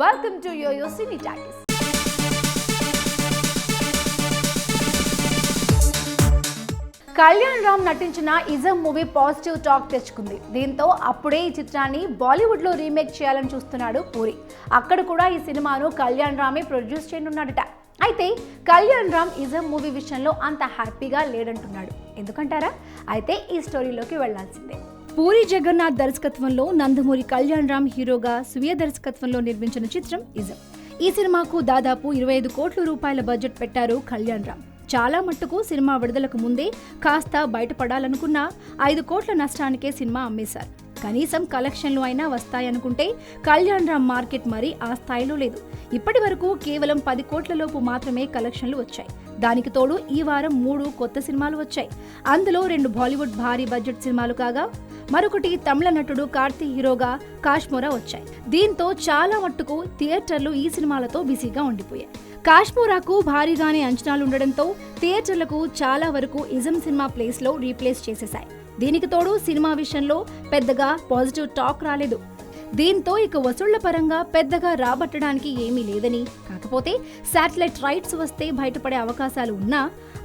Welcome to Yo-Yo Cine Talkies. Kalyan Ram నటించిన ism movie positive talk తెచ్చుకుంది. దీంతో అప్పుడే ఈ చిత్రాన్ని బాలీవుడ్ లో రీమేక్ చేయాలని చూస్తున్నాడు పూరి. అక్కడ కూడా ఈ సినిమాను కళ్యాణ్ రామే ప్రొడ్యూస్ చేయనున్నాడట. అయితే కళ్యాణ్ రామ్ ఇజం మూవీ విషయంలో అంత హ్యాపీగా లేడంటున్నాడు. ఎందుకంటారా? అయితే ఈ స్టోరీలోకి వెళ్లాల్సిందే. పూరి జగన్నాథ్ దర్శకత్వంలో నందమూరి కళ్యాణ్ రామ్ హీరోగా స్వీయ దర్శకత్వంలో నిర్మించిన చిత్రం ఇజం. ఈ సినిమాకు దాదాపు 25 కోట్ల రూపాయల బడ్జెట్ పెట్టారు కళ్యాణ్ రామ్. చాలా మట్టుకు సినిమా విడుదలకు ముందే కాస్త బయటపడాలనుకున్న 5 కోట్ల నష్టానికే సినిమా అమ్మేశారు. కనీసం కలెక్షన్లు అయినా వస్తాయనుకుంటే కళ్యాణ్ రామ్ మార్కెట్ మరీ ఆ స్థాయిలో లేదు. ఇప్పటి వరకు కేవలం 10 కోట్ల లోపు మాత్రమే కలెక్షన్లు వచ్చాయి. దానికి తోడు ఈ వారం 3 కొత్త సినిమాలు వచ్చాయి. అందులో 2 బాలీవుడ్ భారీ బడ్జెట్ సినిమాలు కాగా మరొకటి తమిళ నటుడు కార్తీ హీరోగా కాశ్మోరా వచ్చాయి. దీంతో చాలా మట్టుకు థియేటర్లు ఈ సినిమాలతో బిజీగా ఉండిపోయాయి. కాశ్మోరాకు భారీగానే అంచనాలుండడంతో థియేటర్లకు చాలా వరకు ఇజం సినిమా ప్లేస్ లో రీప్లేస్ చేసేశాయి. దీనికి తోడు సినిమా విషయంలో పెద్దగా పాజిటివ్ టాక్ రాలేదు. దీంతో ఇక వసూళ్ల పరంగా పెద్దగా రాబట్టడానికి ఏమీ లేదని, కాకపోతే శాటిలైట్ రైట్స్ వస్తే బయటపడే అవకాశాలు ఉన్నా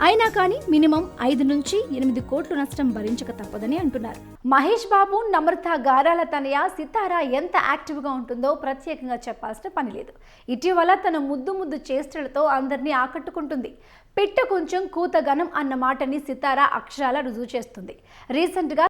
అయినా కానీ మినిమం 5 నుంచి 8 కోట్ల నష్టం భరించక తప్పదని అంటున్నారు. మహేష్ బాబు, నమ్రత గారాల తనయ సితారా ఎంత యాక్టివ్ గా ఉంటుందో ప్రత్యేకంగా చెప్పాల్సిన పని లేదు. ఇటీవల తన ముద్దు చేష్టలతో అందరినీ ఆకట్టుకుంటుంది. పిట్ట కొంచెం కూత ఘనం అన్న మాటని సితారా అక్షరాల రుజువు చేస్తుంది. రీసెంట్ గా